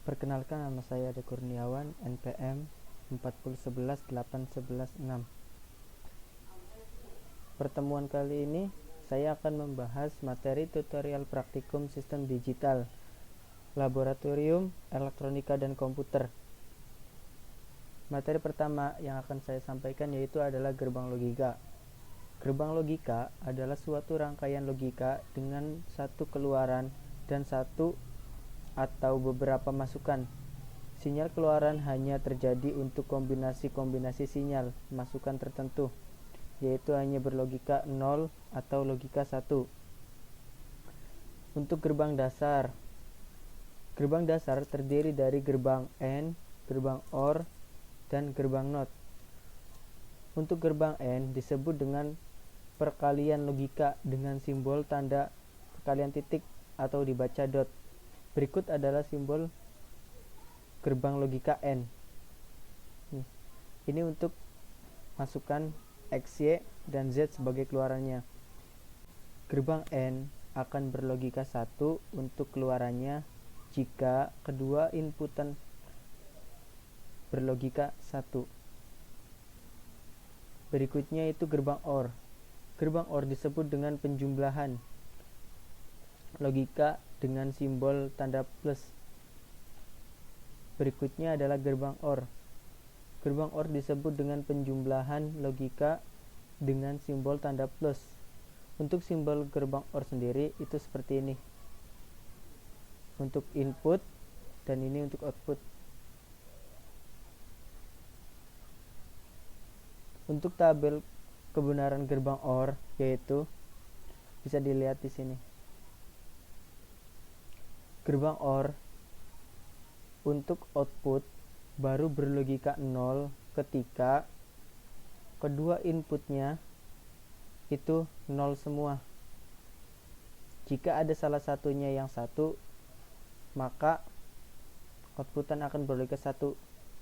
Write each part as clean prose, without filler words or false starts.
Perkenalkan, nama saya Ade Kurniawan, NPM 401181116. Pertemuan kali ini saya akan membahas materi tutorial praktikum sistem digital, laboratorium, elektronika dan komputer. Materi pertama yang akan saya sampaikan yaitu adalah gerbang logika. Gerbang logika adalah suatu rangkaian logika dengan satu keluaran dan satu atau beberapa masukan. Sinyal keluaran hanya terjadi untuk kombinasi-kombinasi sinyal masukan tertentu, yaitu hanya berlogika 0 atau logika 1. Untuk gerbang dasar terdiri dari gerbang AND, gerbang OR, dan gerbang NOT. Untuk gerbang AND disebut dengan perkalian logika dengan simbol tanda perkalian titik atau dibaca dot. Berikut adalah simbol gerbang logika AND. Ini untuk masukan X, Y, dan Z sebagai keluarannya. Gerbang AND akan berlogika 1 untuk keluarannya jika kedua inputan berlogika 1. Berikutnya itu gerbang OR. Gerbang OR disebut dengan penjumlahan logika dengan simbol tanda plus. Berikutnya adalah gerbang OR. Gerbang OR disebut dengan penjumlahan logika dengan simbol tanda plus. Untuk simbol gerbang OR sendiri itu seperti ini. Untuk input dan ini untuk output. Untuk tabel kebenaran gerbang OR yaitu bisa dilihat di sini. Gerbang OR untuk output baru berlogika 0 ketika kedua inputnya itu 0 semua. Jika ada salah satunya yang 1, maka outputan akan berlogika 1.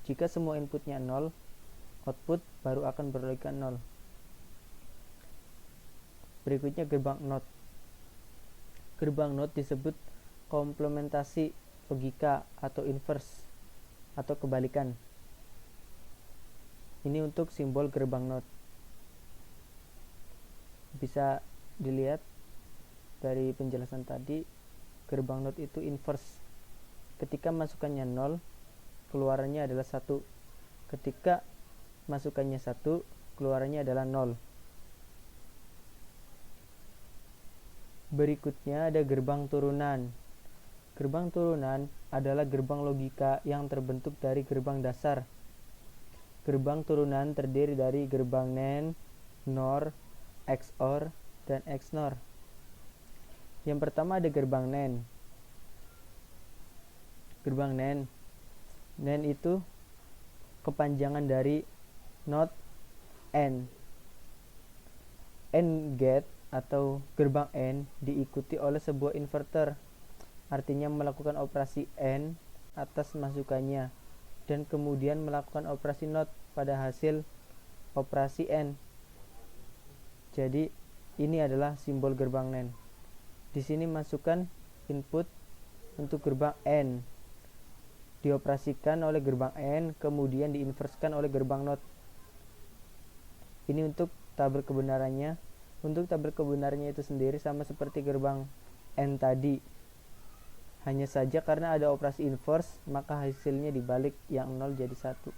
Jika semua inputnya 0, output baru akan berlogika 0. Berikutnya gerbang NOT. Gerbang NOT disebut komplementasi logika atau inverse atau kebalikan. Ini untuk simbol gerbang NOT. Bisa dilihat dari penjelasan tadi, gerbang NOT itu inverse. Ketika masukannya 0, keluarannya adalah 1. Ketika masukannya 1, keluarannya adalah 0. Berikutnya ada gerbang turunan. Gerbang turunan adalah gerbang logika yang terbentuk dari gerbang dasar. Gerbang turunan terdiri dari gerbang NAND, NOR, XOR, dan XNOR. Yang pertama ada gerbang NAND. Gerbang NAND. NAND itu kepanjangan dari not AND. AND gate atau gerbang AND diikuti oleh sebuah inverter. Artinya melakukan operasi AND atas masukannya dan kemudian melakukan operasi NOT pada hasil operasi AND. Jadi ini adalah simbol gerbang NAND. Di sini masukkan input untuk gerbang AND dioperasikan oleh gerbang AND, kemudian diinverskan oleh gerbang NOT. Ini untuk tabel kebenarannya. Untuk tabel kebenarannya itu sendiri sama seperti gerbang AND tadi. Hanya saja karena ada operasi inverse, maka hasilnya dibalik, yang 0 jadi 1.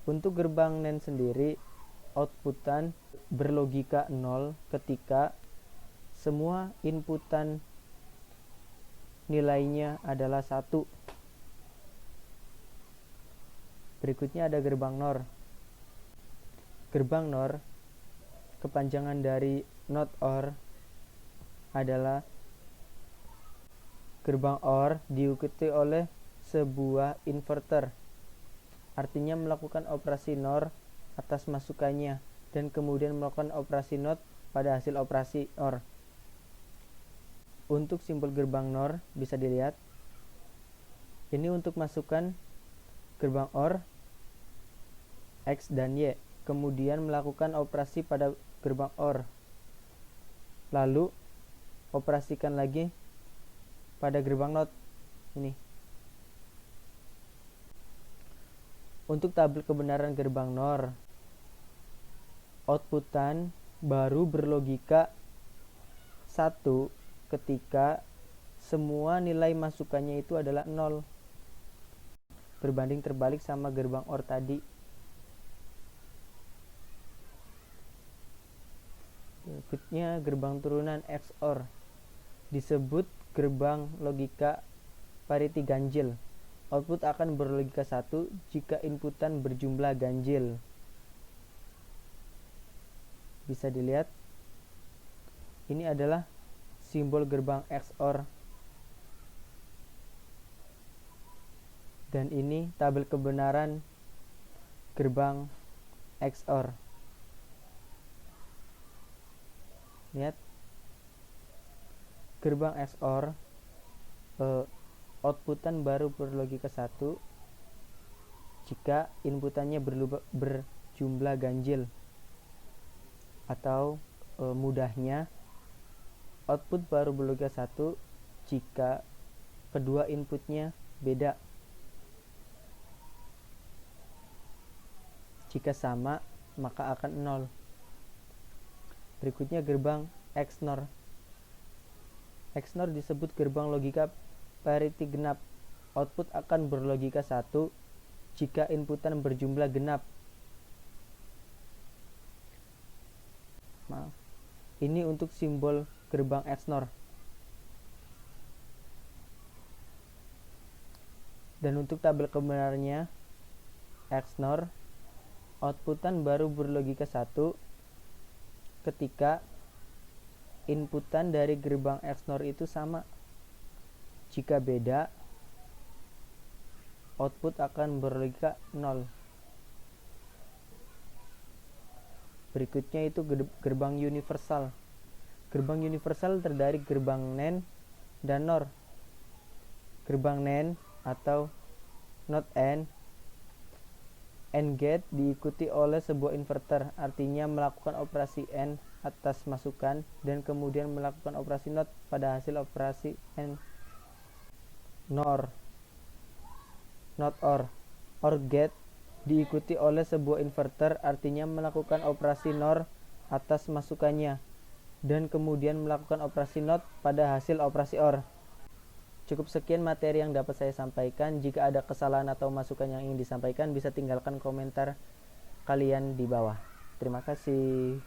Untuk gerbang NAND sendiri, outputan berlogika 0 ketika semua inputan nilainya adalah 1. Berikutnya ada gerbang NOR. Gerbang NOR, kepanjangan dari not OR, adalah gerbang OR diikuti oleh sebuah inverter. Artinya melakukan operasi NOR atas masukannya dan kemudian melakukan operasi NOT pada hasil operasi OR. Untuk simbol gerbang NOR bisa dilihat. Ini untuk masukan gerbang OR X dan Y, kemudian melakukan operasi pada gerbang OR, lalu operasikan lagi pada gerbang NOT. Ini Untuk tabel kebenaran gerbang NOR, outputan baru berlogika 1 ketika semua nilai masukannya itu adalah 0, berbanding terbalik sama gerbang OR tadi. Berikutnya gerbang turunan XOR, disebut gerbang logika parity ganjil. Output akan berlogika 1 jika inputan berjumlah ganjil. Bisa dilihat, ini adalah simbol gerbang XOR. Dan ini tabel kebenaran gerbang XOR. Lihat, gerbang XOR outputan baru berlogika 1 jika inputannya berjumlah ganjil, atau mudahnya output baru berlogika 1 jika kedua inputnya beda. Jika sama, maka akan 0. Berikutnya gerbang XNOR. XNOR disebut gerbang logika parity genap. Output akan berlogika 1 jika inputan berjumlah genap. Maaf. Ini untuk simbol gerbang XNOR. Dan untuk tabel kebenarannya XNOR, outputan baru berlogika 1 ketika inputan dari gerbang XNOR itu sama. Jika beda, output akan berlogika 0. Berikutnya itu gerbang universal. Gerbang universal terdiri gerbang NAND dan NOR. Gerbang NAND atau NOT AND gate diikuti oleh sebuah inverter, artinya melakukan operasi AND atas masukan dan kemudian melakukan operasi NOT pada hasil operasi AND. NOR, NOT OR gate diikuti oleh sebuah inverter, artinya melakukan operasi NOR atas masukannya dan kemudian melakukan operasi NOT pada hasil operasi OR. Cukup sekian materi yang dapat saya sampaikan. Jika ada kesalahan atau masukan yang ingin disampaikan, bisa tinggalkan komentar kalian di bawah. Terima kasih.